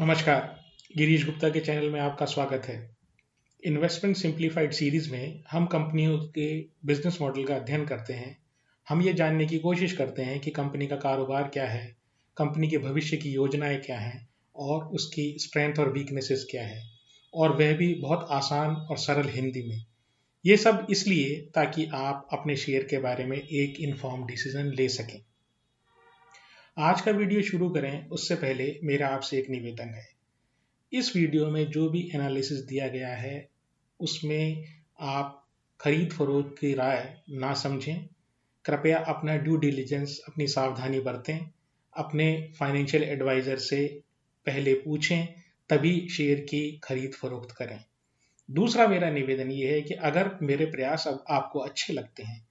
नमस्कार। गिरीश गुप्ता के चैनल में आपका स्वागत है। इन्वेस्टमेंट सिंप्लीफाइड सीरीज में हम कंपनियों के बिजनेस मॉडल का अध्ययन करते हैं। हम ये जानने की कोशिश करते हैं कि कंपनी का कारोबार क्या है, कंपनी के भविष्य की योजनाएं क्या हैं और उसकी स्ट्रेंथ और वीकनेसेस क्या है, और वह भी बहुत आसान और सरल हिंदी में। ये सब इसलिए ताकि आप अपने शेयर के बारे में एक इन्फॉर्म डिसीजन ले सकें। आज का वीडियो शुरू करें उससे पहले मेरा आपसे एक निवेदन है। इस वीडियो में जो भी एनालिसिस दिया गया है उसमें आप खरीद फरोख्त की राय ना समझें। कृपया अपना ड्यू डिलिजेंस, अपनी सावधानी बरतें। अपने फाइनेंशियल एडवाइज़र से पहले पूछें, तभी शेयर की खरीद फरोख्त करें। दूसरा मेरा निवेदन ये है कि अगर मेरे प्रयास अब आपको अच्छे लगते हैं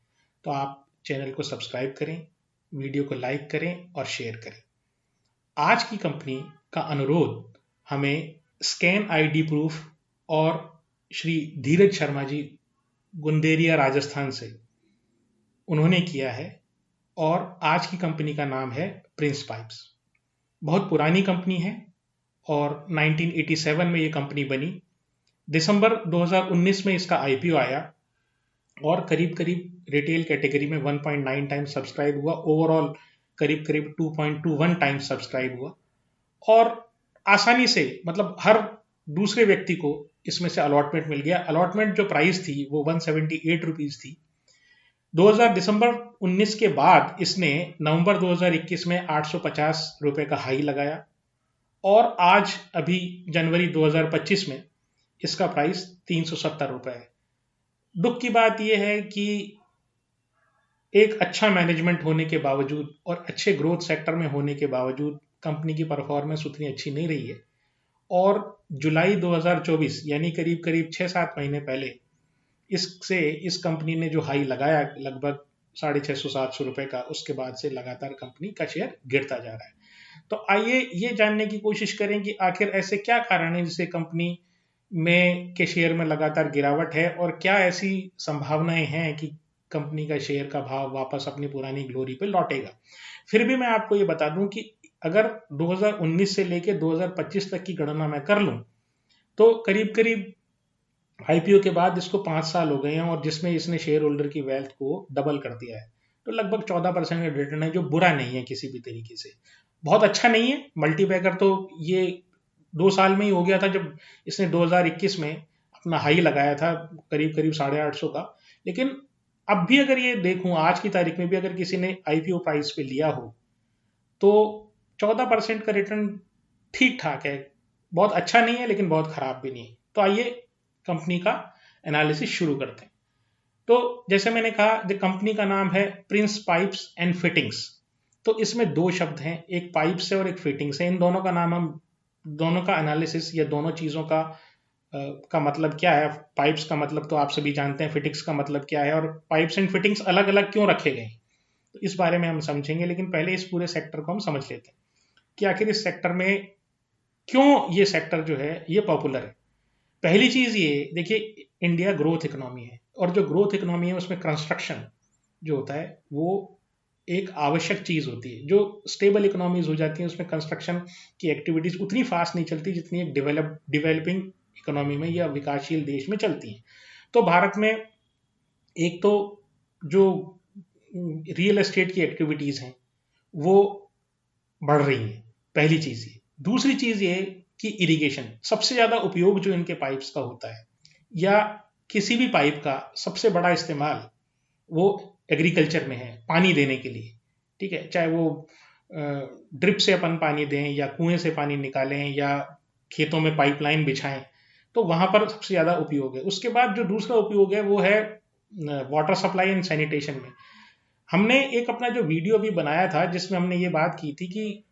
तो आप चैनल को सब्सक्राइब करें, वीडियो को लाइक करें और शेयर करें। आज की कंपनी का अनुरोध हमें स्कैन आईडी प्रूफ और श्री धीरज शर्मा जी गुंदेरिया राजस्थान से उन्होंने किया है, और आज की कंपनी का नाम है प्रिंस पाइप्स। बहुत पुरानी कंपनी है और 1987 में ये कंपनी बनी। दिसंबर 2019 में इसका आईपीओ आया और करीब करीब रिटेल कैटेगरी में 1.9 टाइम्स सब्सक्राइब हुआ। ओवरऑल करीब करीब 2.21 टाइम्स सब्सक्राइब हुआ और आसानी से, मतलब हर दूसरे व्यक्ति को इसमें से अलॉटमेंट मिल गया। अलॉटमेंट जो प्राइस थी वो 178 रुपीज थी। 2000 दिसंबर 19 के बाद इसने नवंबर 2021 में 850 रुपए का हाई लगाया और आज अभी जनवरी 2025 में इसका प्राइस 370 रुपए है। दुख की बात यह है कि एक अच्छा मैनेजमेंट होने के बावजूद और अच्छे ग्रोथ सेक्टर में होने के बावजूद कंपनी की परफॉर्मेंस उतनी अच्छी नहीं रही है, और जुलाई 2024 यानी करीब करीब 6-7 महीने पहले इस कंपनी ने जो हाई लगाया लगभग 650-700 रुपए का, उसके बाद से लगातार कंपनी का शेयर गिरता जा रहा है। तो आइए ये जानने की कोशिश करें कि आखिर ऐसे क्या कारण है जिससे कंपनी में के शेयर में लगातार गिरावट है, और क्या ऐसी संभावनाएं हैं कि कंपनी का शेयर का भाव वापस अपनी पुरानी ग्लोरी पे लौटेगा। फिर भी मैं आपको ये बता दूं कि अगर 2019 से लेकर 2025 तक की गणना मैं कर लूं तो करीब करीब आईपीओ के बाद इसको 5 साल हो गए हैं और जिसमें इसने शेयर होल्डर की वेल्थ को डबल कर दिया है। तो लगभग 14% का रिटर्न है, जो बुरा नहीं है किसी भी तरीके से। बहुत अच्छा नहीं है। मल्टीबैगर तो ये 2 साल में ही हो गया था जब इसने 2021 में अपना हाई लगाया था करीब करीब 850 का। लेकिन अब भी अगर ये देखूं, आज की तारीख में भी अगर किसी ने आईपीओ प्राइस पे लिया हो तो 14% का रिटर्न ठीक ठाक है। बहुत अच्छा नहीं है लेकिन बहुत खराब भी नहीं है। तो आइए कंपनी का एनालिसिस शुरू करते हैं। तो जैसे मैंने कहा, द कंपनी का नाम है प्रिंस पाइप्स एंड फिटिंग्स। तो इसमें दो शब्द हैं, एक पाइप्स है और एक फिटिंग्स है। इन दोनों का नाम, हम दोनों का एनालिसिस या दोनों चीज़ों का मतलब क्या है। पाइप्स का मतलब तो आप सभी जानते हैं, फिटिंग्स का मतलब क्या है, और पाइप्स एंड फिटिंग्स अलग अलग क्यों रखे गए, तो इस बारे में हम समझेंगे। लेकिन पहले इस पूरे सेक्टर को हम समझ लेते हैं कि आखिर इस सेक्टर में क्यों ये सेक्टर जो है ये पॉपुलर है। पहली चीज ये देखिए, इंडिया ग्रोथ इकोनॉमी है, और जो ग्रोथ इकोनॉमी है उसमें कंस्ट्रक्शन जो होता है वो एक आवश्यक चीज होती है। जो स्टेबल इकोनॉमीज हो जाती हैं उसमें कंस्ट्रक्शन की एक्टिविटीज उतनी फास्ट नहीं चलती जितनी एक डेवलपिंग इकोनॉमी में या विकासशील देश में चलती हैं। तो भारत में एक तो जो रियल एस्टेट की एक्टिविटीज हैं वो बढ़ रही हैं, पहली चीज ये। दूसरी चीज ये कि इरिगेशन, सबसे ज्यादा उपयोग जो इनके पाइप्स का होता है, या किसी भी पाइप का सबसे बड़ा इस्तेमाल वो एग्रीकल्चर में है, पानी देने के लिए। ठीक है, चाहे वो ड्रिप से अपन पानी दें या कुएं से पानी निकालें या खेतों में पाइपलाइन बिछाएं, तो वहां पर सबसे ज्यादा उपयोग है। उसके बाद जो दूसरा उपयोग है वो है वाटर सप्लाई एंड सैनिटेशन में। हमने एक अपना जो वीडियो भी बनाया था जिसमें हमने ये बात की थी कि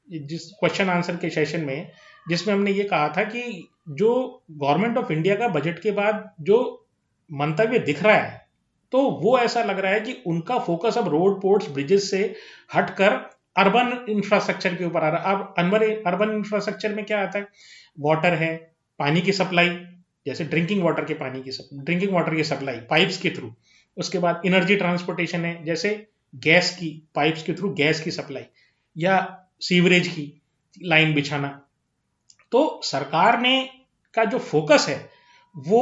जिस क्वेश्चन आंसर के सेशन में, जिसमें हमने ये कहा था कि जो गवर्नमेंट ऑफ इंडिया का बजट के बाद जो मंतव्य दिख रहा है, तो वो ऐसा लग रहा है कि उनका फोकस अब रोड, पोर्ट्स, ब्रिजेस से हटकर अर्बन इंफ्रास्ट्रक्चर के ऊपर आ रहा है। अब अर्बन इंफ्रास्ट्रक्चर में क्या आता है, वाटर है, पानी की सप्लाई, जैसे ड्रिंकिंग वाटर की सप्लाई पाइप्स के थ्रू। उसके बाद एनर्जी ट्रांसपोर्टेशन है, जैसे गैस की पाइप्स के थ्रू गैस की सप्लाई, या सीवरेज की लाइन बिछाना, तो सरकार ने का जो फोकस है वो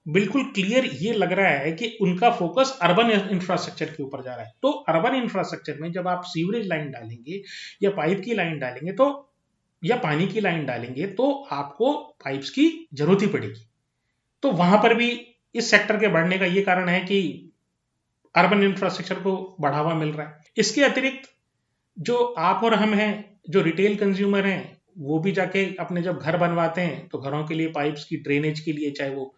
बिल्कुल क्लियर ये लग रहा है कि उनका फोकस अर्बन इंफ्रास्ट्रक्चर के ऊपर जा रहा है। तो अर्बन इंफ्रास्ट्रक्चर में जब आप सीवरेज लाइन डालेंगे या पाइप की लाइन डालेंगे तो या पानी की लाइन डालेंगे तो आपको पाइप्स की जरूरत ही पड़ेगी। तो वहां पर भी इस सेक्टर के बढ़ने का ये कारण है कि अर्बन इंफ्रास्ट्रक्चर को बढ़ावा मिल रहा है। इसके अतिरिक्त जो आप और हम हैं, जो रिटेल कंज्यूमर हैं, वो भी जाके अपने जब घर बनवाते हैं तो घरों के लिए पाइप्स की ड्रेनेज के लिए, चाहे वो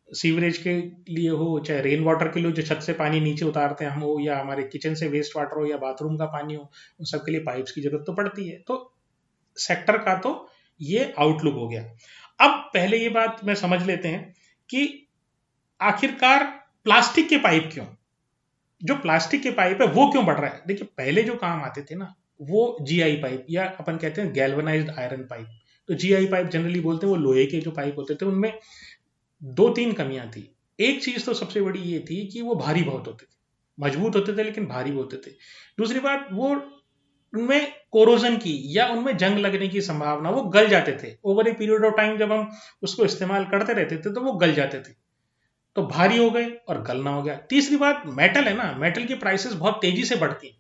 सीवरेज के लिए हो, चाहे रेन वाटर के लिए जो छत से पानी नीचे उतारते हैं हम हो, या हमारे किचन से वेस्ट वाटर हो, या बाथरूम का पानी हो, उन सब के लिए पाइप्स की जरूरत तो पड़ती है। तो सेक्टर का तो ये आउटलुक हो गया। अब पहले ये बात मैं समझ लेते हैं कि आखिरकार प्लास्टिक के पाइप क्यों, जो प्लास्टिक के पाइप है वो क्यों बढ़ रहा है। देखिए पहले जो काम आते थे ना वो जीआई पाइप, या अपन कहते हैं गैल्वेनाइज्ड आयरन पाइप। तो जीआई पाइप जनरली बोलते हैं वो लोहे के जो पाइप होते थे, उनमें दो तीन कमियां थी। एक चीज तो सबसे बड़ी ये थी कि वो भारी बहुत होते थे, मजबूत होते थे लेकिन भारी होते थे। दूसरी बात, वो उनमें कोरोजन की या उनमें जंग लगने की संभावना, वो गल जाते थे over a period of time. जब हम उसको इस्तेमाल करते रहते थे तो वो गल जाते थे, तो भारी हो गए और गलना हो गया। तीसरी बात, मेटल है ना, मेटल की प्राइसेस बहुत तेजी से बढ़ती हैं।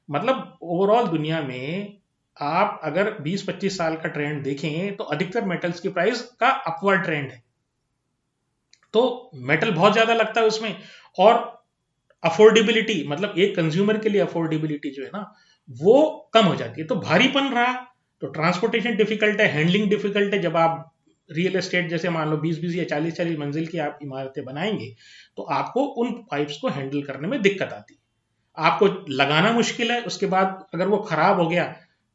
मतलब ओवरऑल दुनिया में आप अगर 20-25 साल का ट्रेंड देखें तो अधिकतर मेटल्स की प्राइस का अपवर्ड ट्रेंड है। तो मेटल बहुत ज्यादा लगता है उसमें, और अफोर्डेबिलिटी, मतलब एक कंज्यूमर के लिए अफोर्डेबिलिटी जो है ना वो कम हो जाती है। तो भारीपन रहा तो ट्रांसपोर्टेशन डिफिकल्ट है, हैंडलिंग डिफिकल्ट है। जब आप रियल एस्टेट जैसे मान लो 20-20 या 40-40 मंजिल की आप इमारतें बनाएंगे तो आपको उन पाइप्स को हैंडल करने में दिक्कत आती है। आपको लगाना मुश्किल है, उसके बाद अगर वो खराब हो गया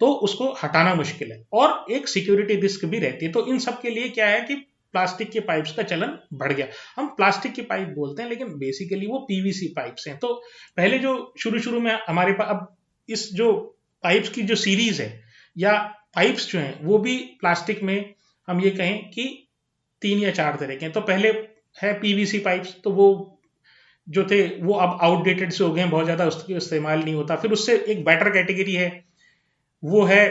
तो उसको हटाना मुश्किल है, और एक सिक्योरिटी रिस्क भी रहती है। तो इन सब के लिए क्या है कि प्लास्टिक के पाइप्स का चलन बढ़ गया। हम प्लास्टिक के पाइप बोलते हैं लेकिन बेसिकली वो पीवीसी पाइप्स हैं। तो पहले जो शुरू शुरू में हमारे पास, अब इस जो पाइप्स की जो सीरीज है या पाइप्स जो हैं वो भी प्लास्टिक में हम ये कहें कि 3 या 4 तरह के हैं। तो पहले है पीवीसी पाइप्स, तो वो जो थे वो अब आउटडेटेड से हो गए हैं, बहुत ज्यादा उसका इस्तेमाल नहीं होता। फिर उससे एक बेटर कैटेगरी है, वो है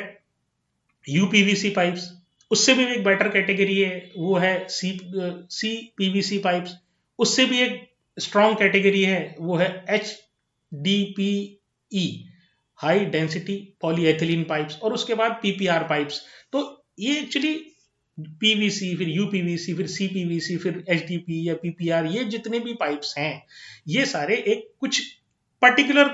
यूपीवीसी पाइप्स। उससे भी एक बेटर कैटेगरी है, वो है सी पीवीसी पाइप्स। उससे भी एक स्ट्रॉन्ग कैटेगरी है, वो है H D P E, high density polyethylene pipes. और उसके बाद पीपीआर पाइप्स। तो ये एक्चुअली पीवीसी, फिर यूपीवीसी, फिर सीपीवीसी, फिर एचडीपी या पीपीआर, ये जितने भी पाइप्स हैं ये सारे एक कुछ पर्टिकुलर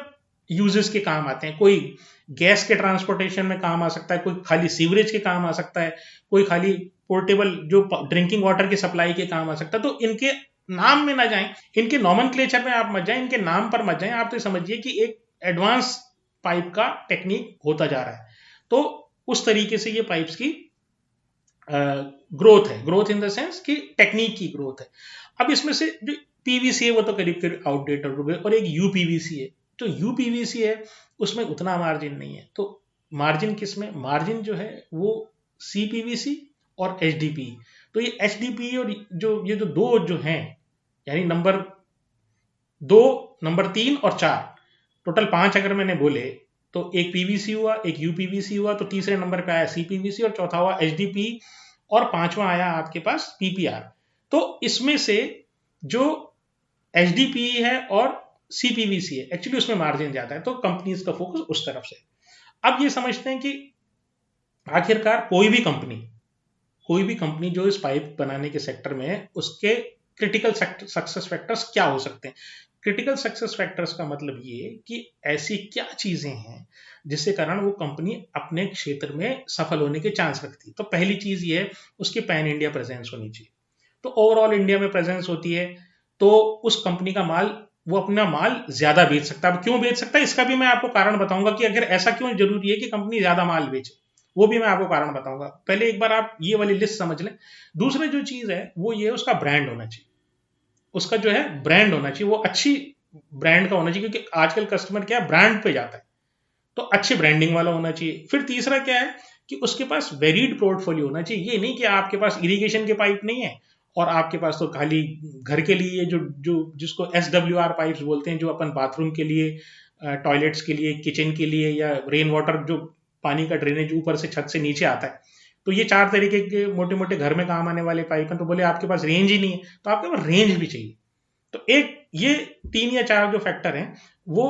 यूजेस के काम आते हैं। कोई गैस के ट्रांसपोर्टेशन में काम आ सकता है, कोई खाली सीवरेज के काम आ सकता है, कोई खाली पोर्टेबल जो ड्रिंकिंग वाटर की सप्लाई के काम आ सकता है। तो इनके नाम में ना जाएं, इनके नॉमेनक्लेचर में आप मत जाएं, इनके नाम पर मत जाएं। आप तो समझिए कि एक एडवांस पाइप का टेक्निक होता जा रहा है। तो उस तरीके से ये पाइप्स की ग्रोथ है, ग्रोथ इन द सेंस कि टेक्निक की ग्रोथ है। अब इसमें से जो पीवीसी है वो तो करीब करीब आउटडेटेड हो गए, और एक यूपीवीसी है। तो यूपीवीसी है उसमें उतना मार्जिन नहीं है। तो मार्जिन किसमें, मार्जिन जो है वो सीपीवीसी और एचडीपी। तो ये एचडीपी और ये जो दो जो हैं, यानी नंबर 2, नंबर 3 और 4, टोटल 5 अगर मैंने बोले तो एक पीवीसी हुआ, एक यूपीवीसी हुआ, तो तीसरे नंबर पे आया सीपीवीसी, और चौथा हुआ एचडीपी, और पांचवा आया आपके पास पीपीआर। तो इसमें से जो एचडीपी है और सीपीवीसी है, एक्चुअली उसमें मार्जिन ज्यादा है, तो कंपनीज का फोकस उस तरफ से। अब ये समझते हैं कि आखिरकार कोई भी कंपनी जो इस पाइप बनाने के सेक्टर में है उसके क्रिटिकल सक्सेस फैक्टर्स क्या हो सकते हैं। क्रिटिकल सक्सेस फैक्टर्स का मतलब ये कि ऐसी क्या चीजें हैं जिससे कारण वो कंपनी अपने क्षेत्र में सफल होने के चांस रखती है। तो पहली चीज ये है उसकी पैन इंडिया प्रेजेंस होनी चाहिए। तो ओवरऑल इंडिया में प्रेजेंस होती है तो उस कंपनी का माल, वो अपना माल ज्यादा बेच सकता है। अब क्यों बेच सकता है इसका भी मैं आपको कारण बताऊंगा कि अगर ऐसा क्यों जरूरी है कि कंपनी ज्यादा माल बेचे, वो भी मैं आपको कारण बताऊंगा। पहले एक बार आप ये वाली लिस्ट समझ लें। दूसरा जो चीज है वो ये है उसका ब्रांड होना चाहिए। उसका जो है ब्रांड होना चाहिए, वो अच्छी ब्रांड का होना चाहिए, क्योंकि आजकल कस्टमर क्या है, ब्रांड पे जाता है। तो अच्छे ब्रांडिंग वाला होना चाहिए। फिर तीसरा क्या है कि उसके पास वेरिड पोर्टफोलियो होना चाहिए। ये नहीं कि आपके पास इरिगेशन के पाइप नहीं है और आपके पास तो खाली घर के लिए जो जो जिसको SWR पाइप्स बोलते हैं, जो अपन बाथरूम के लिए, टॉयलेट्स के लिए, किचन के लिए, या रेन वाटर जो पानी का ड्रेनेज ऊपर से छत से नीचे आता है, तो ये 4 तरीके के मोटे मोटे घर में काम आने वाले पाइप हैं, तो बोले आपके पास रेंज ही नहीं है, तो आपके पास रेंज भी चाहिए। तो एक ये 3 या 4 जो फैक्टर हैं वो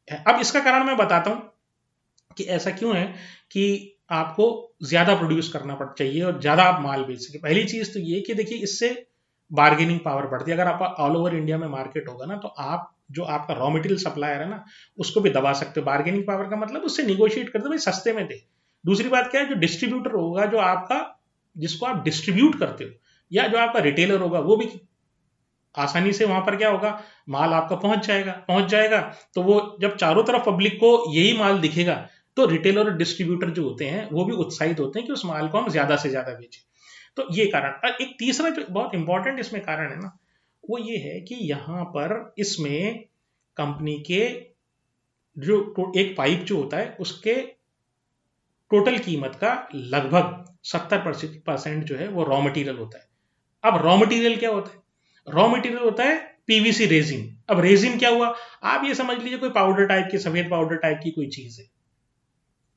है। अब इसका कारण मैं बताता हूं कि ऐसा क्यों है कि आपको ज्यादा प्रोड्यूस करना पड़ चाहिए और ज्यादा आप माल बेच सके। पहली चीज तो ये कि देखिए इससे बार्गेनिंग पावर बढ़ती है। अगर आप ऑल ओवर इंडिया में मार्केट होगा ना, तो आप जो आपका रॉ मटेरियल सप्लायर है ना, उसको भी दबा सकते हो। बार्गेनिंग पावर का मतलब उससे निगोशिएट करते भाई सस्ते में दे। दूसरी बात क्या है, जो डिस्ट्रीब्यूटर होगा, जो आपका जिसको आप डिस्ट्रीब्यूट करते हो, या जो आपका रिटेलर होगा, वो भी आसानी से वहां पर क्या होगा, माल आपका पहुंच जाएगा। तो वो जब चारों तरफ पब्लिक को यही माल दिखेगा, तो रिटेलर और डिस्ट्रीब्यूटर जो होते हैं वो भी उत्साहित होते हैं कि उस माल को हम ज्यादा से ज्यादा बेचें। तो ये कारण। और एक तीसरा जो बहुत इंपॉर्टेंट इसमें कारण है ना, वो ये है कि यहां पर इसमें कंपनी के जो एक पाइप जो होता है उसके टोटल कीमत का लगभग 70% जो है वो रॉ मटेरियल होता है। अब रॉ मटेरियल क्या होता है? रॉ मटेरियल होता है पीवीसी रेजिन। अब रेजिन क्या हुआ? आप ये समझ लीजिए कोई पाउडर टाइप की, सफेद पाउडर टाइप की कोई चीज है,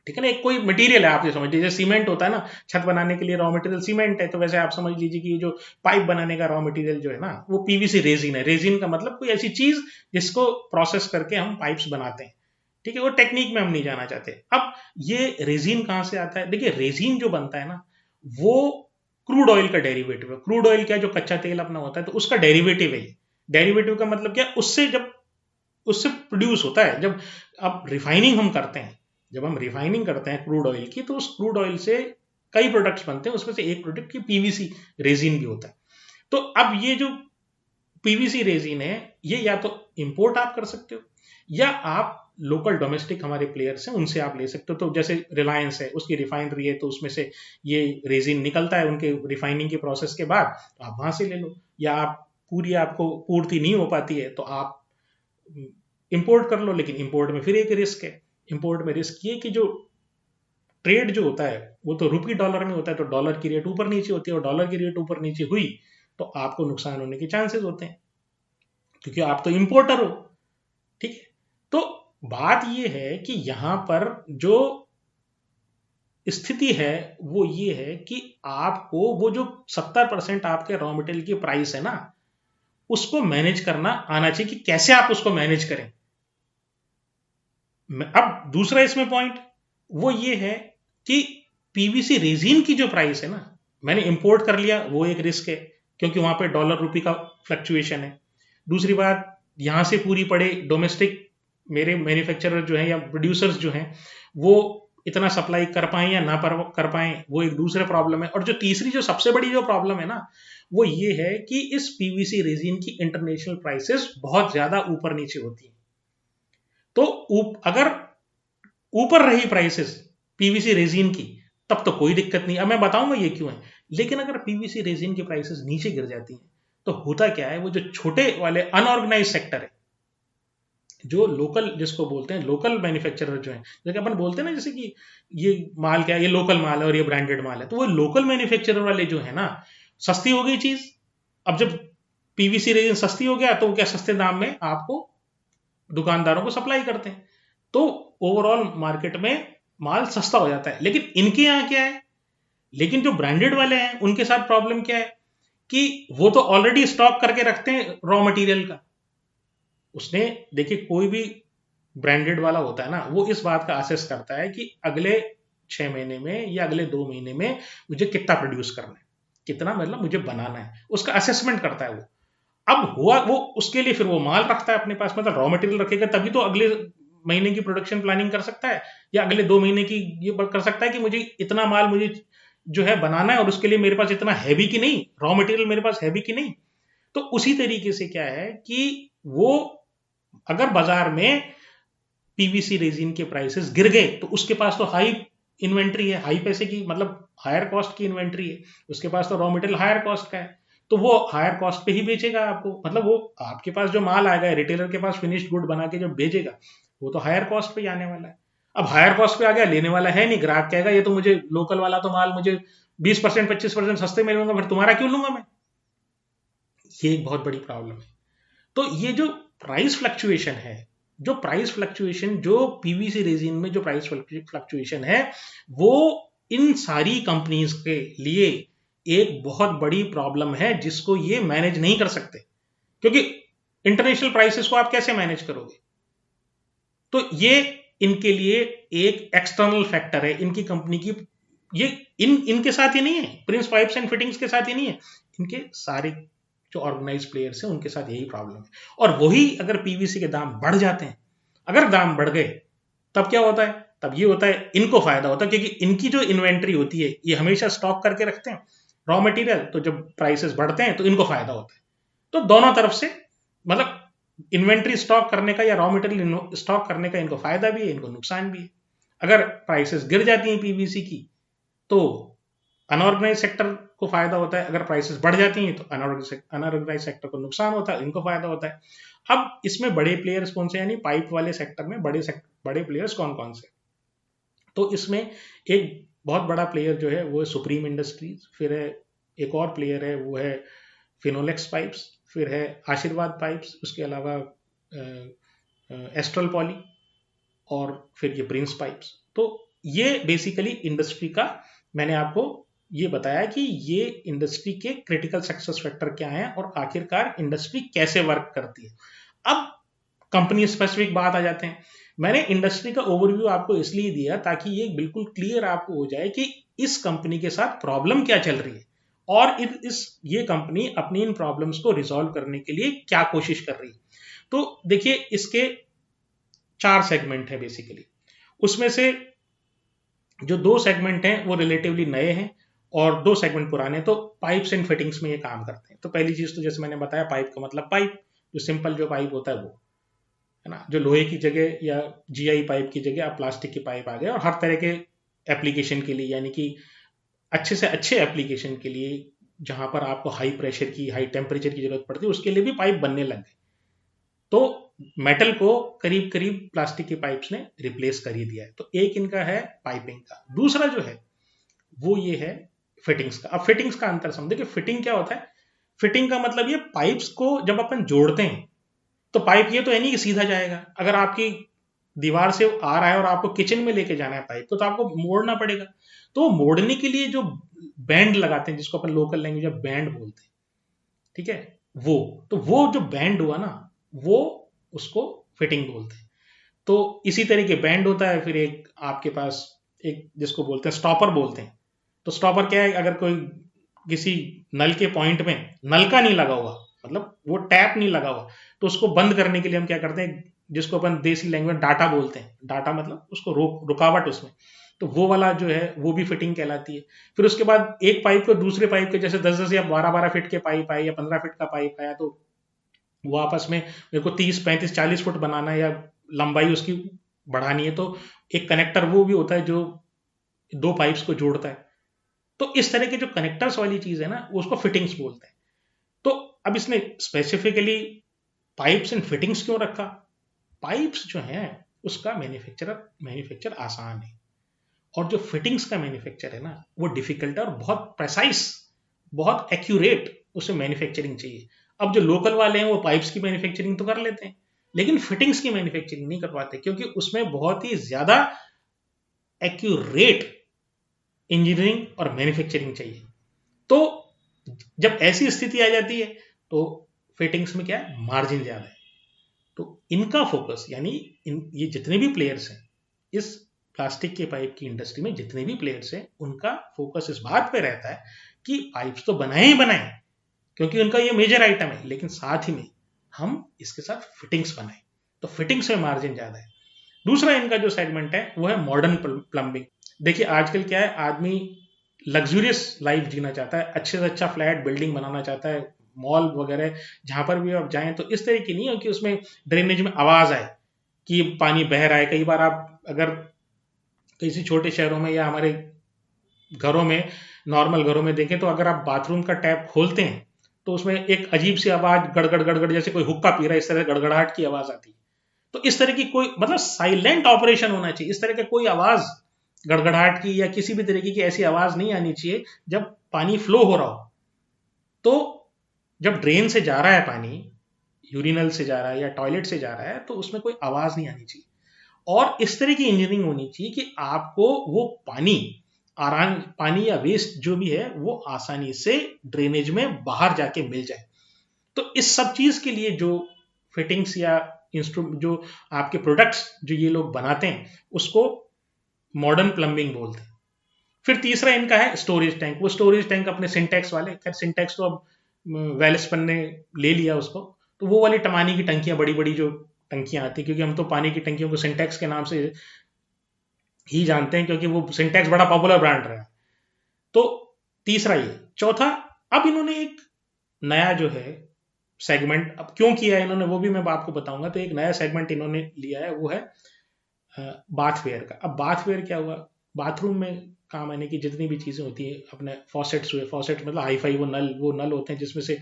ठीक है ना। एक कोई मटेरियल है, आप ये समझ लीजिए सीमेंट होता है ना, छत बनाने के लिए रॉ मटेरियल सीमेंट है, तो वैसे आप समझ लीजिए कि जो पाइप बनाने का रॉ मटेरियल जो है ना, वो पीवीसी रेजिन है। रेजिन का मतलब कोई ऐसी चीज जिसको प्रोसेस करके हम पाइप्स बनाते हैं, ठीक है। वो टेक्निक में हम नहीं जाना चाहते। अब ये रेजिन कहां से आता है? देखिए रेजिन जो बनता है ना, वो क्रूड ऑयल का डेरिवेटिव है। क्रूड ऑयल क्या है? जो कच्चा तेल अपना होता है, तो उसका डेरिवेटिव है। डेरिवेटिव का मतलब क्या? उससे प्रोड्यूस होता है। जब अब रिफाइनिंग हम करते हैं, जब हम रिफाइनिंग करते हैं क्रूड ऑयल की, तो उस क्रूड ऑयल से कई प्रोडक्ट्स बनते हैं, उसमें से एक प्रोडक्ट की पीवीसी रेजिन भी होता है। तो अब ये जो पीवीसी रेजिन है, ये या तो इंपोर्ट आप कर सकते हो, या आप लोकल डोमेस्टिक हमारे प्लेयर्स हैं उनसे आप ले सकते हो। तो जैसे रिलायंस है, उसकी रिफाइनरी है, तो उसमें से ये रेजिन निकलता है उनके रिफाइनिंग के प्रोसेस के बाद, तो आप वहां से ले लो। या आप पूरी आपको पूर्ति नहीं हो पाती है, तो आप इंपोर्ट कर लो। लेकिन इंपोर्ट में फिर एक रिस्क है। इंपोर्ट में रिस्क ये कि जो ट्रेड जो होता है वो तो रुपी डॉलर में होता है, तो डॉलर की रेट ऊपर नीचे होती है, और डॉलर की रेट ऊपर नीचे हुई तो आपको नुकसान होने के चांसेस होते हैं, क्योंकि आप तो इंपोर्टर हो, ठीक है। तो बात ये है कि यहां पर जो स्थिति है वो ये है कि आपको वो जो 70% आपके रॉ मटेरियल की प्राइस है ना, उसको मैनेज करना आना चाहिए कि कैसे आप उसको मैनेज करें। अब दूसरा इसमें पॉइंट वो ये है कि पीवीसी रेजिन की जो प्राइस है ना, मैंने इंपोर्ट कर लिया, वो एक रिस्क है, क्योंकि वहां पे डॉलर रुपी का फ्लक्चुएशन है। दूसरी बात, यहां से पूरी पड़े डोमेस्टिक मेरे मैन्युफैक्चरर जो है या प्रोड्यूसर्स जो हैं, वो इतना सप्लाई कर पाए या ना कर पाए, वो एक दूसरा प्रॉब्लम है। और जो तीसरी जो सबसे बड़ी जो प्रॉब्लम है ना, वो ये है कि इस पीवीसी रेजिन की इंटरनेशनल प्राइसेस बहुत ज्यादा ऊपर नीचे होती है। तो अगर ऊपर रही प्राइसेस पीवीसी रेजिन की, तब तो कोई दिक्कत नहीं। अब मैं बताऊंगा ये क्यों है। लेकिन अगर पीवीसी रेजिन की प्राइसेस नीचे गिर जाती हैं, तो होता क्या है, वो जो छोटे वाले अनऑर्गेनाइज सेक्टर है, जो लोकल जिसको बोलते हैं, लोकल मैन्युफैक्चरर जो है, जैसे अपन बोलते हैं ना, जैसे कि ये माल क्या है, ये लोकल माल है और ये ब्रांडेड माल है, तो वो लोकल मैन्युफैक्चरर वाले जो है ना, सस्ती हो गई चीज। अब जब पीवीसी रेजिन सस्ती हो गया, तो वो क्या सस्ते दाम में आपको दुकानदारों को सप्लाई करते हैं, तो ओवरऑल मार्केट में माल सस्ता हो जाता है। लेकिन इनके यहाँ क्या है, लेकिन जो ब्रांडेड वाले हैं उनके साथ प्रॉब्लम क्या है कि वो तो ऑलरेडी स्टॉक करके रखते हैं रॉ मटेरियल का। उसने, देखिए कोई भी ब्रांडेड वाला होता है ना, वो इस बात का असेस करता है कि अगले 6 महीने में या अगले 2 महीने में मुझे कितना प्रोड्यूस करना है, कितना मतलब मुझे बनाना है, उसका असेसमेंट करता है वो। अब हुआ वो, उसके लिए फिर वो माल रखता है अपने पास, मतलब रॉ मटेरियल रखेगा, तभी तो अगले महीने की प्रोडक्शन प्लानिंग कर सकता है, या अगले 2 महीने की ये कर सकता है कि मुझे इतना माल मुझे जो है बनाना है, और उसके लिए मेरे पास इतना है भी कि नहीं, रॉ मटेरियल मेरे पास है भी कि नहीं। तो उसी तरीके से क्या है कि वो अगर बाजार में पीवीसी रेजिन के प्राइसेस गिर गए, तो उसके पास तो हाई इन्वेंट्री है, हाई पैसे की, मतलब हायर कॉस्ट की इन्वेंट्री है, उसके पास तो रॉ मटेरियल हायर कॉस्ट का है, तो वो हायर कॉस्ट पे ही बेचेगा आपको। मतलब वो आपके पास जो माल आएगा, रिटेलर के पास फिनिश्ड गुड बना के जब भेजेगा, वो तो हायर कॉस्ट पे ही आने वाला है। अब हायर कॉस्ट पे आ गया, लेने वाला है नहीं, ग्राहक कहेगा ये तो मुझे लोकल वाला तो माल मुझे 20% 25% सस्ते में लूंगा, फिर तुम्हारा क्यों लूंगा मैं। ये एक बहुत बड़ी प्रॉब्लम है। तो ये जो प्राइस फ्लक्चुएशन है, जो पीवीसी रेजिन में जो प्राइस फ्लक्चुएशन है, वो इन सारी कंपनीज के लिए एक बहुत बड़ी प्रॉब्लम है जिसको ये मैनेज नहीं कर सकते, क्योंकि इंटरनेशनल प्राइसेस को आप कैसे मैनेज करोगे? तो ये इनके लिए एक एक्सटर्नल फैक्टर है, इनकी कंपनी की, ये इनके साथ ही नहीं है, प्रिंस पाइप्स एंड फिटिंग्स के साथ ही नहीं है, इनके सारे जो ऑर्गेनाइज प्लेयर्स हैं उनके साथ यही प्रॉब्लम है। और वही अगर पीवीसी के दाम बढ़ जाते हैं, अगर दाम बढ़ गए, तब क्या होता है? तब ये होता है इनको फायदा होता है, क्योंकि इनकी जो इन्वेंट्री होती है ये हमेशा स्टॉक करके रखते हैं रॉ मटेरियल, तो जब प्राइसेस बढ़ते हैं तो इनको फायदा होता है। तो दोनों तरफ से, मतलब इन्वेंट्री स्टॉक करने का या रॉ मटेरियल स्टॉक करने का इनको फायदा भी है, इनको नुकसान भी है। अगर प्राइसेस गिर जाती हैं पीवीसी की तो अनऑर्गेनाइज सेक्टर को फायदा होता है, अगर प्राइसेस बढ़ जाती हैं तो अनऑर्गेनाइज सेक्टर को नुकसान होता है, इनको फायदा होता है। अब इसमें बड़े प्लेयर्स कौन से, यानी पाइप वाले सेक्टर में बड़े प्लेयर्स कौन कौन से? तो इसमें एक बहुत बड़ा प्लेयर जो है वो है सुप्रीम इंडस्ट्रीज, फिर है एक और प्लेयर है वो है फिनोलेक्स पाइप्स, फिर है आशीर्वाद पाइप्स, उसके अलावा एस्ट्रल पॉली, और फिर ये प्रिंस पाइप्स। तो ये बेसिकली इंडस्ट्री का, मैंने आपको ये बताया कि ये इंडस्ट्री के क्रिटिकल सक्सेस फैक्टर क्या हैं और आखिरकार इंडस्ट्री कैसे वर्क करती है। अब कंपनी स्पेसिफिक बात आ जाते हैं। मैंने इंडस्ट्री का ओवरव्यू आपको इसलिए दिया ताकि ये बिल्कुल क्लियर आपको हो जाए कि इस कंपनी के साथ प्रॉब्लम क्या चल रही है और ये कंपनी अपनी इन प्रॉब्लम्स को रिजॉल्व करने के लिए क्या कोशिश कर रही है। तो देखिए, इसके 4 सेगमेंट है बेसिकली। उसमें से जो 2 सेगमेंट हैं वो रिलेटिवली नए हैं और 2 सेगमेंट पुराने। तो पाइप्स एंड फिटिंग्स में ये काम करते हैं। तो पहली चीज तो जैसे मैंने बताया, पाइप का मतलब पाइप, जो सिंपल जो पाइप होता है वो है ना, जो लोहे की जगह या जीआई पाइप की जगह आप प्लास्टिक की पाइप आ गए, और हर तरह के एप्लीकेशन के लिए, यानी कि अच्छे से अच्छे एप्लीकेशन के लिए जहां पर आपको हाई प्रेशर की, हाई टेम्परेचर की जरूरत पड़ती है, उसके लिए भी पाइप बनने लग गए। तो मेटल को करीब करीब प्लास्टिक की पाइप्स ने रिप्लेस कर ही दिया है। तो एक इनका है पाइपिंग का। दूसरा जो है वो ये है फिटिंग्स का। अब फिटिंग्स का अंतर समझे कि फिटिंग क्या होता है। फिटिंग का मतलब ये पाइप्स को जब अपन जोड़ते हैं तो पाइप ये तो है नहीं कि सीधा जाएगा। अगर आपकी दीवार से आ रहा है और आपको किचन में लेके जाना है पाइप को, तो आपको मोड़ना पड़ेगा। तो मोड़ने के लिए जो बैंड लगाते हैं, जिसको अपन लोकल लैंग्वेज में बैंड बोलते हैं, ठीक है, वो जो बैंड हुआ ना, वो उसको फिटिंग बोलते हैं। तो इसी तरह के बैंड होता है। फिर एक आपके पास एक जिसको बोलते हैं स्टॉपर बोलते हैं। तो स्टॉपर क्या है, अगर कोई किसी नल के पॉइंट में नलका नहीं लगा हुआ, मतलब वो टैप नहीं लगा हुआ, तो उसको बंद करने के लिए हम क्या करते हैं, जिसको अपन देसी लैंग्वेज डाटा बोलते हैं, डाटा मतलब उसको रुकावट उसमें, तो वो वाला जो है वो भी फिटिंग कहलाती है। फिर उसके बाद एक पाइप को दूसरे पाइप के, जैसे 10-10 या 12-12 फीट के पाइप आए या 15 फीट का पाइप आया, तो वो आपस में मेरे को 30-35-40 फुट बनाना है या लंबाई उसकी बढ़ानी है, तो एक कनेक्टर वो भी होता है जो 2 पाइप्स को जोड़ता है। तो इस तरह के जो कनेक्टर्स वाली चीज है ना, वो उसको फिटिंग्स बोलते हैं। तो अब इसने स्पेसिफिकली पाइप्स एंड फिटिंग्स क्यों रखा? पाइप्स जो है उसका मैन्युफैक्चर आसान है, और जो फिटिंग्स का मैन्युफैक्चर है ना, वो डिफिकल्ट है और बहुत प्रेसाइज, बहुत एक्यूरेट उसे मैन्युफैक्चरिंग चाहिए। अब जो लोकल वाले हैं वो पाइप्स की मैन्युफैक्चरिंग तो कर लेते हैं, लेकिन फिटिंग्स की मैन्युफैक्चरिंग नहीं कर पाते, क्योंकि उसमें बहुत ही ज्यादा एक्यूरेट इंजीनियरिंग और मैन्युफैक्चरिंग चाहिए। तो जब ऐसी स्थिति आ जाती है तो फिटिंग्स में क्या है, मार्जिन ज्यादा है। तो इनका फोकस, यानी ये जितने भी प्लेयर्स हैं इस प्लास्टिक के पाइप की इंडस्ट्री में, जितने भी प्लेयर्स हैं, उनका फोकस इस बात पे रहता है कि पाइप्स तो बनाए ही बनाए, क्योंकि उनका ये मेजर आइटम है, लेकिन साथ ही में हम इसके साथ फिटिंग्स बनाए, तो फिटिंग्स में मार्जिन ज्यादा है। दूसरा इनका जो सेगमेंट है वो है मॉडर्न प्लम्बिंग। देखिए आजकल क्या है, आदमी लग्जूरियस लाइफ जीना चाहता है, अच्छे से अच्छा फ्लैट बिल्डिंग बनाना चाहता है, मॉल वगैरह जहां पर भी आप जाएं तो इस तरह की नहीं हो कि उसमें ड्रेनेज में आवाज आए कि पानी बह रहा है। कई बार आप अगर किसी छोटे शहरों में या हमारे घरों में, नॉर्मल घरों में देखें, तो अगर आप बाथरूम का टैप खोलते हैं तो उसमें एक अजीब सी आवाज, गड़गड़ गड़गड़, जैसे कोई हुक्का पी रहा है, इस तरह गड़गड़ाहट की आवाज आती है। तो इस तरह की कोई, मतलब साइलेंट ऑपरेशन होना चाहिए, इस तरह की कोई आवाज, गड़गड़ाहट की या किसी भी तरीके की ऐसी आवाज नहीं आनी चाहिए जब पानी फ्लो हो रहा हो। तो जब ड्रेन से जा रहा है पानी, यूरिनल से जा रहा है या टॉयलेट से जा रहा है, तो उसमें कोई आवाज नहीं आनी चाहिए। और इस तरह की इंजीनियरिंग होनी चाहिए कि आपको वो पानी पानी या वेस्ट जो भी है वो आसानी से ड्रेनेज में बाहर जाके मिल जाए। तो इस सब चीज के लिए जो फिटिंग्स या इंस्ट्रूमेंट जो आपके प्रोडक्ट्स जो ये लोग बनाते हैं उसको मॉडर्न प्लम्बिंग बोलते हैं। फिर तीसरा इनका है स्टोरेज टैंक। वो स्टोरेज टैंक अपने सिंटेक्स वाले, खैर सिंटेक्स तो अब वेलस्पन ने ले लिया उसको, तो वो वाली टमानी की टंकियां, बड़ी बड़ी जो टंकियां आती, क्योंकि हम तो पानी की टंकियों को सिंटेक्स के नाम से ही जानते हैं क्योंकि वो सिंटेक्स बड़ा पॉपुलर ब्रांड रहा है। तो तीसरा ये। चौथा, अब इन्होंने एक नया जो है सेगमेंट अब क्यों किया है इन्होंने वो भी मैं आपको बताऊंगा। तो एक नया सेगमेंट इन्होंने लिया है, वो है बाथवेयर का। अब बाथवेयर क्या हुआ, बाथरूम में काम आने की जितनी भी चीजें होती है, अपने फॉसेट्स हुए, फॉसेट मतलब हाई फाई वो नल होते हैं जिसमें से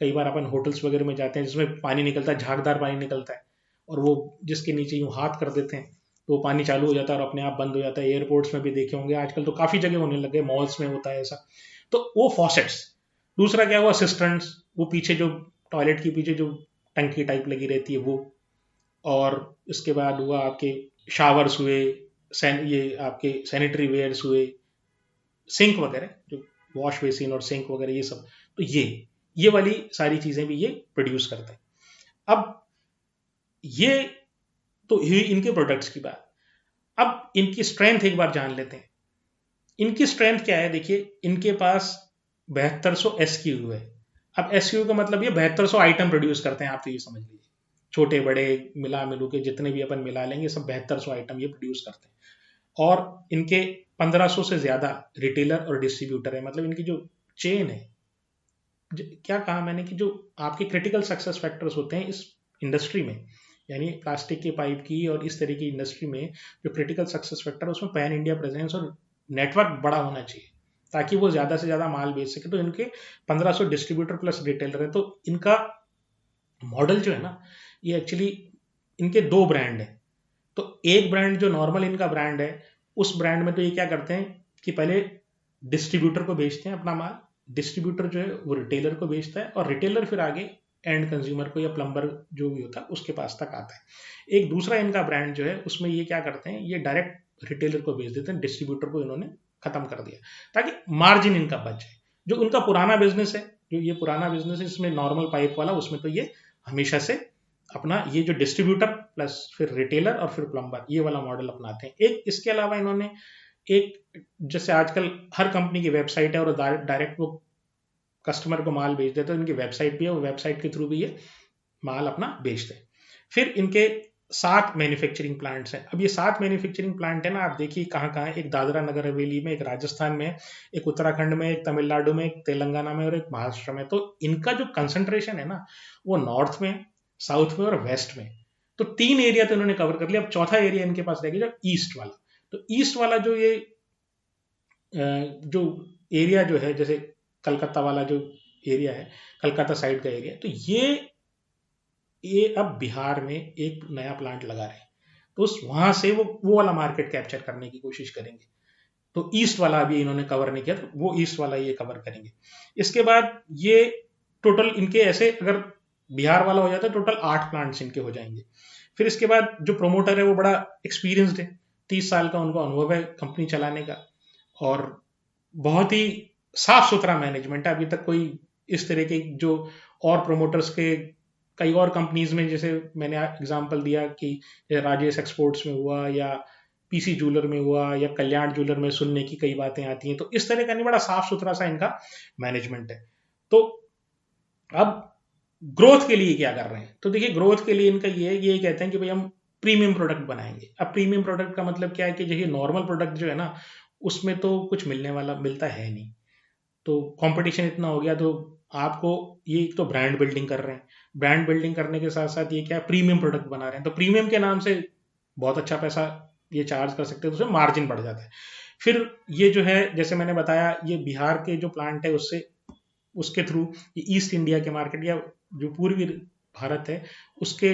कई बार अपन होटल्स वगैरह में जाते हैं जिसमें पानी निकलता है, झागदार पानी निकलता है, और वो जिसके नीचे यूं हाथ कर देते हैं तो वो पानी चालू हो जाता है और अपने आप बंद हो जाता है। एयरपोर्ट्स में भी देखे होंगे आजकल, तो काफी जगह होने लगे, मॉल्स में होता है ऐसा। तो वो फॉसेट्स। दूसरा क्या हुआ, सिस्टर्न्स, वो पीछे जो टॉयलेट के पीछे जो टंकी टाइप लगी रहती है वो। और इसके बाद हुआ आपके शावर्स हुए, ये आपके सैनिटरी वेयर्स हुए, सिंक वगैरह जो वॉश बेसिन और सिंक वगैरह ये सब। तो ये वाली सारी चीजें भी ये प्रोड्यूस करते हैं। अब ये तो हुई इनके प्रोडक्ट्स की बात। अब इनकी स्ट्रेंथ एक बार जान लेते हैं। इनकी स्ट्रेंथ क्या है, देखिए इनके पास 7200 SKU है। अब SKU का मतलब ये 7200 आइटम प्रोड्यूस करते हैं, आप तो ये समझ लीजिए, छोटे बड़े मिला मिलू के जितने भी अपन मिला लेंगे सब 7200 आइटम ये प्रोड्यूस करते हैं। और इनके 1500 से ज्यादा रिटेलर और डिस्ट्रीब्यूटर है। मतलब इनकी जो चेन है, क्या कहा मैंने कि जो आपके क्रिटिकल सक्सेस फैक्टर्स होते हैं इस इंडस्ट्री में, यानी प्लास्टिक के पाइप की और इस तरह की इंडस्ट्री में जो क्रिटिकल सक्सेस फैक्टर है उसमें पैन इंडिया प्रेजेंस और नेटवर्क बड़ा होना चाहिए ताकि वो ज्यादा से ज्यादा माल बेच सके। तो इनके 1500 डिस्ट्रीब्यूटर प्लस रिटेलर है। तो इनका मॉडल जो है ना, ये एक्चुअली इनके दो ब्रांड है। तो एक ब्रांड जो नॉर्मल इनका ब्रांड है, उस ब्रांड में तो ये क्या करते हैं कि पहले डिस्ट्रीब्यूटर को बेचते हैं अपना माल, डिस्ट्रीब्यूटर जो है वो रिटेलर को बेचता है, और रिटेलर फिर आगे एंड कंज्यूमर को या प्लम्बर जो भी होता है उसके पास तक आता है। एक दूसरा इनका ब्रांड जो है उसमें ये क्या करते हैं, ये डायरेक्ट रिटेलर को बेच देते हैं, डिस्ट्रीब्यूटर को इन्होंने खत्म कर दिया ताकि मार्जिन इनका बच जाए। जो उनका पुराना बिजनेस है, जो ये पुराना बिजनेस है इसमें नॉर्मल पाइप वाला, उसमें तो ये हमेशा से अपना ये जो डिस्ट्रीब्यूटर प्लस फिर रिटेलर और फिर प्लम्बर ये वाला मॉडल अपनाते हैं। एक इसके अलावा इन्होंने एक, जैसे आजकल हर कंपनी की वेबसाइट है और डायरेक्ट वो कस्टमर को माल बेच देते हैं, इनकी वेबसाइट भी है, वो वेबसाइट के थ्रू भी ये माल अपना बेचते हैं। फिर इनके 7 मैन्युफैक्चरिंग प्लांट्स हैं। अब ये 7 मैन्युफैक्चरिंग प्लांट है ना, आप देखिए कहाँ कहाँ है। एक दादरा नगर हवेली में, एक राजस्थान में, एक उत्तराखंड में, एक तमिलनाडु में, एक तेलंगाना में और एक महाराष्ट्र में। तो इनका जो कंसंट्रेशन है ना वो नॉर्थ में, साउथ में और वेस्ट में। तो 3 एरिया तो इन्होंने कवर कर लिया। अब चौथा एरिया इनके पास रह गया जो ईस्ट वाला। तो ईस्ट वाला जो ये जो एरिया जो है, जैसे कलकत्ता वाला जो एरिया है, कलकत्ता साइड का एरिया, तो ये अब बिहार में एक नया प्लांट लगा रहे हैं। तो उस वहां से वो वाला मार्केट कैप्चर करने की कोशिश करेंगे। तो ईस्ट वाला अभी इन्होंने कवर नहीं किया, तो वो ईस्ट वाला ये कवर करेंगे। इसके बाद ये टोटल इनके ऐसे अगर बिहार वाला हो जाता है टोटल 8 प्लांट्स इनके हो जाएंगे। फिर इसके बाद जो प्रोमोटर है वो बड़ा एक्सपीरियंसड है, 30 साल का उनको अनुभव है कंपनी चलाने का, और बहुत ही साफ सुथरा मैनेजमेंट है। अभी तक कोई इस तरह के जो और प्रोमोटर्स के कई और कंपनीज में, जैसे मैंने एग्जांपल दिया कि राजेश एक्सपोर्ट्स में हुआ या पीसी जूलर में हुआ या कल्याण जूलर में सुनने की कई बातें आती हैं, तो इस तरह का नहीं, बड़ा साफ सुथरा सा इनका मैनेजमेंट है। तो अब ग्रोथ के लिए क्या कर रहे हैं, तो देखिए ग्रोथ के लिए इनका ये कहते हैं कि भाई हम प्रीमियम प्रोडक्ट बनाएंगे। अब प्रीमियम प्रोडक्ट का मतलब क्या है कि जैसे नॉर्मल प्रोडक्ट जो है ना उसमें तो कुछ मिलता है नहीं, तो कंपटीशन इतना हो गया, तो आपको ये एक तो ब्रांड बिल्डिंग कर रहे हैं, ब्रांड बिल्डिंग करने के साथ साथ ये क्या प्रीमियम प्रोडक्ट बना रहे हैं। तो प्रीमियम के नाम से बहुत अच्छा पैसा ये चार्ज कर सकते हैं, तो उसमें मार्जिन बढ़ जाता है। फिर ये जो है, जैसे मैंने बताया, ये बिहार के जो प्लांट है उससे उसके थ्रू ये ईस्ट इंडिया के मार्केट या जो पूर्वी भारत है उसके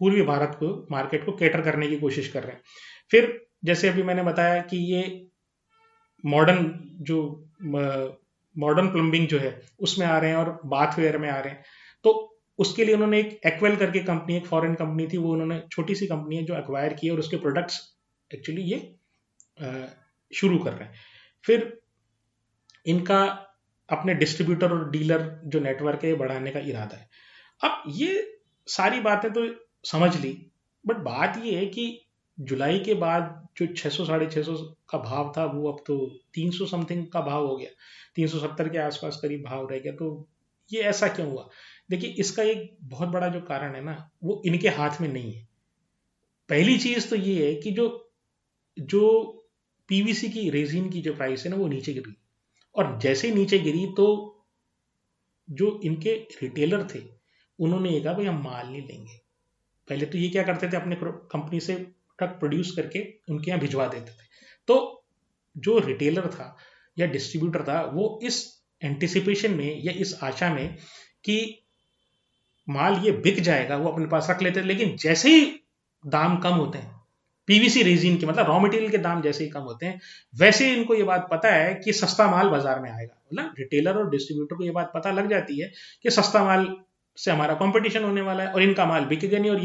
पूर्वी भारत को मार्केट को कैटर करने की कोशिश कर रहे हैं। फिर जैसे अभी मैंने बताया कि ये मॉडर्न जो मॉडर्न प्लम्बिंग जो है उसमें आ रहे हैं और बाथवेयर में आ रहे हैं। तो उसके लिए उन्होंने एक एक्वेल करके कंपनी, एक फॉरेन कंपनी थी, वो उन्होंने छोटी सी कंपनी है जो एक्वायर की है, और उसके प्रोडक्ट्स एक्चुअली ये शुरू कर रहे हैं। फिर इनका अपने डिस्ट्रीब्यूटर और डीलर जो नेटवर्क है ये बढ़ाने का इरादा है। अब ये सारी बातें तो समझ ली, बट बात ये है कि जुलाई के बाद जो 600 650 का भाव था वो अब तो 300 समथिंग का भाव हो गया, 370 के आसपास करीब भाव रह गया। तो ये ऐसा क्यों हुआ? देखिए, इसका एक बहुत बड़ा जो कारण है ना, वो इनके हाथ में नहीं है। पहली चीज तो ये है कि जो जो पीवीसी की रेजिन की जो प्राइस है ना वो नीचे गिरी, और जैसे ही नीचे गिरी तो जो इनके रिटेलर थे उन्होंने ये कहा भाई हम माल नहीं लेंगे। पहले तो ये क्या करते थे, अपने कंपनी से ट्रक प्रोड्यूस करके उनके यहाँ भिजवा देते थे। तो जो रिटेलर था या डिस्ट्रीब्यूटर था वो इस एंटिसिपेशन में या इस आशा में कि माल ये बिक जाएगा वो अपने पास रख लेते थे। लेकिन जैसे ही दाम कम होते हैं पीवीसी रेजिन के, मतलब रॉ मटेरियल के दाम जैसे ही कम होते हैं, वैसे इनको ये बात पता है कि सस्ता माल बाजार में आएगा। मतलब रिटेलर और डिस्ट्रीब्यूटर को ये बात पता लग जाती है कि सस्ता माल से हमारा कंपटीशन होने वाला है और इनका माल बिकेगा नहीं और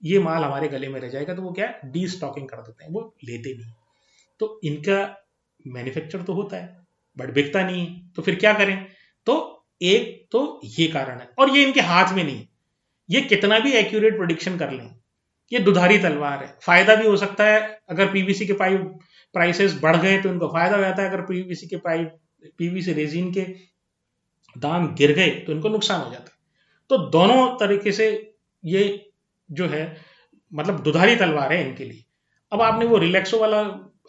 ये माल हमारे गले में रह जाएगा। तो वो क्या है, डी स्टॉकिंग कर देते हैं, वो लेते नहीं। तो इनका मैन्युफैक्चर तो होता है बट बिकता नहीं है, तो फिर क्या करें? तो एक तो ये कारण है, और ये इनके हाथ में नहीं है। ये कितना भी एक्यूरेट प्रोडिक्शन कर लें, ये दुधारी तलवार है। फायदा भी हो सकता है, अगर पीवीसी के पाइप प्राइसेस बढ़ गए तो इनको फायदा हो जाता है, अगर पीवीसी रेजिन के दाम गिर गए तो इनको नुकसान हो जाता है। तो दोनों तरीके से ये जो है मतलब दुधारी तलवार है इनके लिए। अब आपने वो रिलैक्सो वाला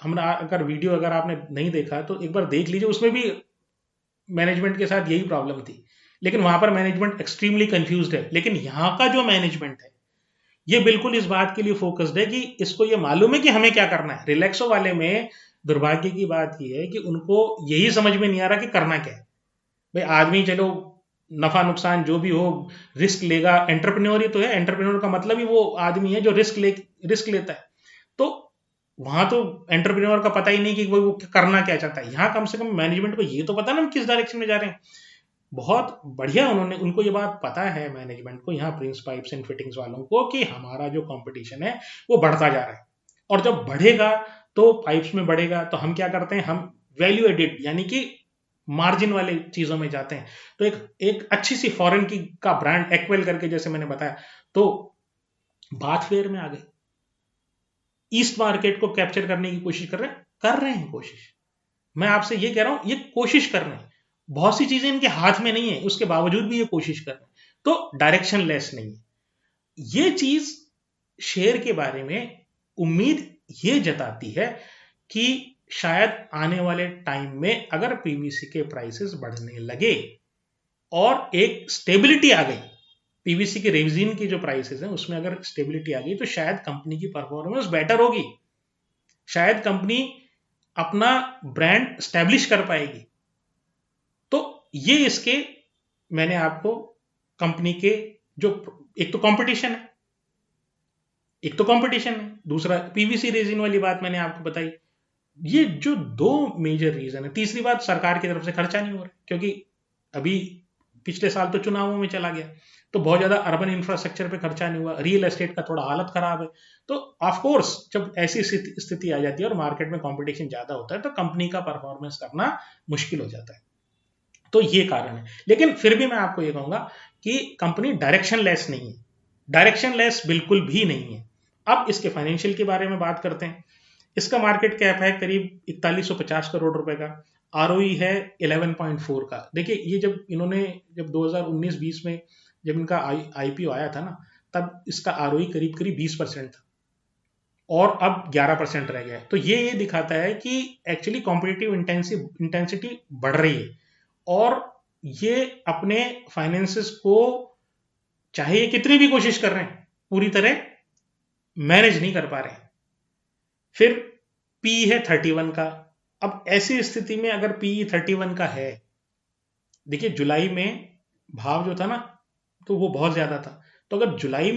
हमारा अगर वीडियो अगर आपने नहीं देखा तो एक बार देख लीजिए, उसमें भी मैनेजमेंट के साथ यही प्रॉब्लम थी, लेकिन वहां पर मैनेजमेंट एक्सट्रीमली कंफ्यूज्ड है। लेकिन यहाँ का जो मैनेजमेंट है ये बिल्कुल इस बात के लिए फोकस्ड है कि इसको ये मालूम है कि हमें क्या करना है। रिलैक्सो वाले में दुर्भाग्य की बात ये है कि उनको यही समझ में नहीं आ रहा कि करना क्या है। भाई आदमी चलो नफा नुकसान जो भी हो रिस्क लेगा, एंटरप्रेन्योर ही तो है। एंटरप्रेन्योर का मतलब ही वो आदमी है जो रिस्क लेता है। तो वहां तो एंटरप्रेन्योर का पता ही नहीं कि वो करना क्या चाहता है। यहाँ कम से कम मैनेजमेंट को ये तो पता ना हम किस डायरेक्शन में जा रहे हैं। बहुत बढ़िया उनको ये बात पता है मैनेजमेंट को, यहाँ प्रिंस पाइप्स एंड फिटिंग्स वालों को, कि हमारा जो कंपटीशन है वो बढ़ता जा रहा है, और जब बढ़ेगा तो पाइप्स में बढ़ेगा तो हम क्या करते हैं, हम वैल्यू एडिड यानी कि मार्जिन वाले चीजों में जाते हैं। तो एक एक अच्छी सी फॉरेन की का ब्रांड एक्वेल करके जैसे मैंने बताया, तो बात फेयर में आ गई, ईस्ट मार्केट को कैप्चर करने की कोशिश कर रहे हैं कोशिश। मैं आपसे ये कह रहा हूं ये कोशिश कर रहे हैं। बहुत सी चीजें इनके हाथ में नहीं है, उसके बावजूद भी ये कोशिश कर रहे हैं, तो डायरेक्शन लेस नहीं है। ये चीज शेयर के बारे में उम्मीद ये जताती है कि शायद आने वाले टाइम में अगर पीवीसी के प्राइसेस बढ़ने लगे और एक स्टेबिलिटी आ गई, पीवीसी के रेजिन की जो प्राइसेस हैं उसमें अगर स्टेबिलिटी आ गई तो शायद कंपनी की परफॉर्मेंस बेटर होगी, शायद कंपनी अपना ब्रांड स्टैब्लिश कर पाएगी। तो ये इसके मैंने आपको कंपनी के जो एक तो कंपटीशन है, दूसरा पीवीसी रेजिन वाली बात मैंने आपको बताई। ये जो दो मेजर रीजन है। तीसरी बात, सरकार की तरफ से खर्चा नहीं हो रहा, क्योंकि अभी पिछले साल तो चुनावों में चला गया तो बहुत ज्यादा अर्बन इंफ्रास्ट्रक्चर पे खर्चा नहीं हुआ, रियल एस्टेट का थोड़ा हालत खराब है। तो ऑफ कोर्स जब ऐसी स्थिति आ जाती है और मार्केट में कंपटीशन ज्यादा होता है तो कंपनी का परफॉर्मेंस करना मुश्किल हो जाता है। तो ये कारण है। लेकिन फिर भी मैं आपको ये कहूंगा कि कंपनी डायरेक्शन लेस नहीं है, डायरेक्शन लेस बिल्कुल भी नहीं है। अब इसके फाइनेंशियल के बारे में बात करते हैं। इसका मार्केट कैप है करीब 4150 करोड़ रुपए का, आरओई है 11.4 का। देखिए ये जब 2019-20 में जब इनका आईपीओ आया था ना, तब इसका आरओई करीब करीब 20% था और अब 11% रह गया है। तो ये दिखाता है कि एक्चुअली कॉम्पिटिटिव इंटेंसिटी बढ़ रही है और ये अपने फाइनेंसेस को चाहे ये कितनी भी कोशिश कर रहे हैं पूरी तरह मैनेज नहीं कर पा रहे हैं। फिर पी है 31 का। अब ऐसी स्थिति में अगर पी 31 का है, देखिए जुलाई में भाव जो था ना तो वो बहुत ज्यादा था। तो अगर जुलाई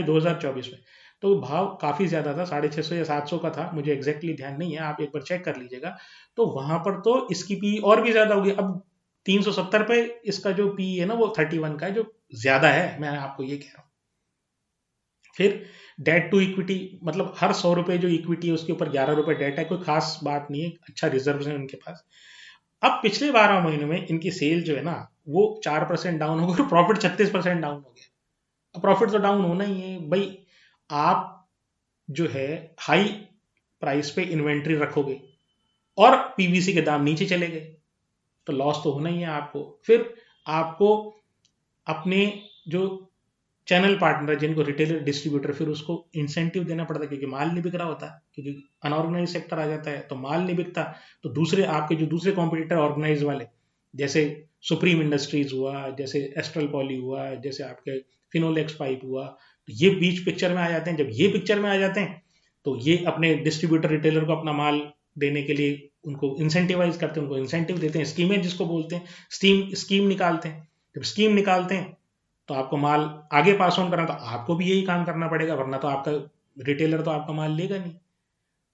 2024 में तो भाव काफी ज्यादा था, 650 या 700 का था, मुझे एग्जैक्टली ध्यान नहीं है, आप एक बार चेक कर लीजिएगा। तो वहां पर तो इसकी पी और भी ज्यादा होगी। अब 370 पे इसका जो पी है ना वो 31 का है, जो ज्यादा है, मैं आपको ये कह रहा हूं। फिर डेट टू इक्विटी, मतलब हर 100 रुपए जो इक्विटी है उसके ऊपर 11 रुपए डेट है, कोई खास बात नहीं है, अच्छा रिजर्व है उनके पास। अब पिछले 12 महीनों में इनकी सेल जो है ना वो 4% डाउन हो गई और प्रॉफिट 36% डाउन हो गया। अब प्रॉफिट तो डाउन होना ही है भाई, आप जो है हाई प्राइस पे इन्वेंट्री रखोगे और पीवीसी के दाम नीचे चले गए तो लॉस तो होना ही है आपको। फिर आपको अपने जो चैनल पार्टनर जिनको रिटेलर डिस्ट्रीब्यूटर, फिर उसको इंसेंटिव देना पड़ता है क्योंकि माल नहीं बिक रहा होता, क्योंकि अनऑर्गेनाइज सेक्टर आ जाता है तो माल नहीं बिकता। तो दूसरे आपके जो दूसरे कॉम्पिटिटर ऑर्गेनाइज वाले, जैसे सुप्रीम इंडस्ट्रीज हुआ, जैसे एस्ट्रल पॉली हुआ, जैसे आपके फिनोलेक्स पाइप हुआ, तो ये बीच पिक्चर में आ जाते हैं। जब ये पिक्चर में आ जाते हैं तो ये अपने डिस्ट्रीब्यूटर रिटेलर को अपना माल देने के लिए उनको इंसेंटिवाइज करते हैं, उनको इंसेंटिव देते हैं, स्कीमें जिसको बोलते हैं, स्कीम निकालते हैं। जब स्कीम निकालते हैं तो आपको माल आगे पास ऑन करना, तो आपको भी यही काम करना पड़ेगा, वरना तो आपका रिटेलर तो आपका माल लेगा नहीं।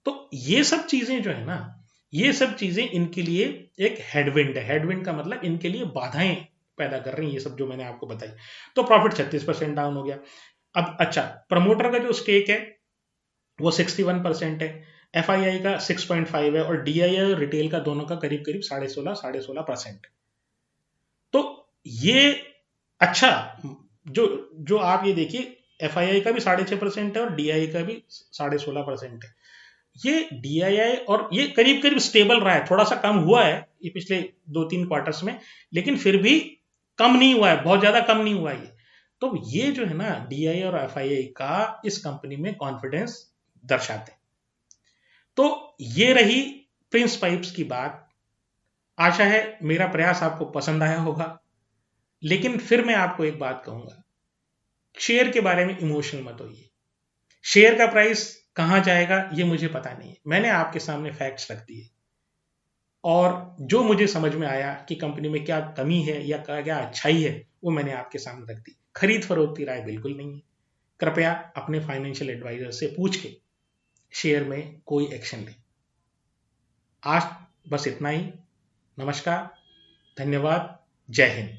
तो ये सब चीजें जो है ना, ये सब चीजें इनके लिए एक हेडविंड है। हेडविंड का मतलब इनके लिए बाधाएं पैदा कर रही हैं, ये सब जो मैंने आपको बताई। तो प्रॉफिट 36% डाउन हो गया। अब अच्छा, प्रमोटर का जो स्टेक है वो 61% है, एफआईआई का 6.5 है, और डीआईआई और रिटेल का दोनों का करीब करीब 16.5% तो ये अच्छा, जो जो आप ये देखिए, एफआईआई का भी 6.5% है और डीआईआई का भी 16.5% है। ये डीआईआई और ये करीब करीब स्टेबल रहा है, थोड़ा सा कम हुआ है ये पिछले 2-3 क्वार्टर्स में, लेकिन फिर भी कम नहीं हुआ है, बहुत ज्यादा कम नहीं हुआ है ये। तो ये जो है ना डीआईआई और एफआईआई का इस कंपनी में कॉन्फिडेंस दर्शाते हैं। तो ये रही प्रिंस पाइप्स की बात। आशा है मेरा प्रयास आपको पसंद आया होगा, लेकिन फिर मैं आपको एक बात कहूंगा, शेयर के बारे में इमोशनल मत होइए। शेयर का प्राइस कहां जाएगा ये मुझे पता नहीं है, मैंने आपके सामने फैक्ट्स रख दिए और जो मुझे समझ में आया कि कंपनी में क्या कमी है या क्या अच्छाई है वो मैंने आपके सामने रख दी। खरीद फरोख्त की राय बिल्कुल नहीं है। कृपया अपने फाइनेंशियल एडवाइजर से पूछ के शेयर में कोई एक्शन लें। आज बस इतना ही। नमस्कार, धन्यवाद, जय हिंद।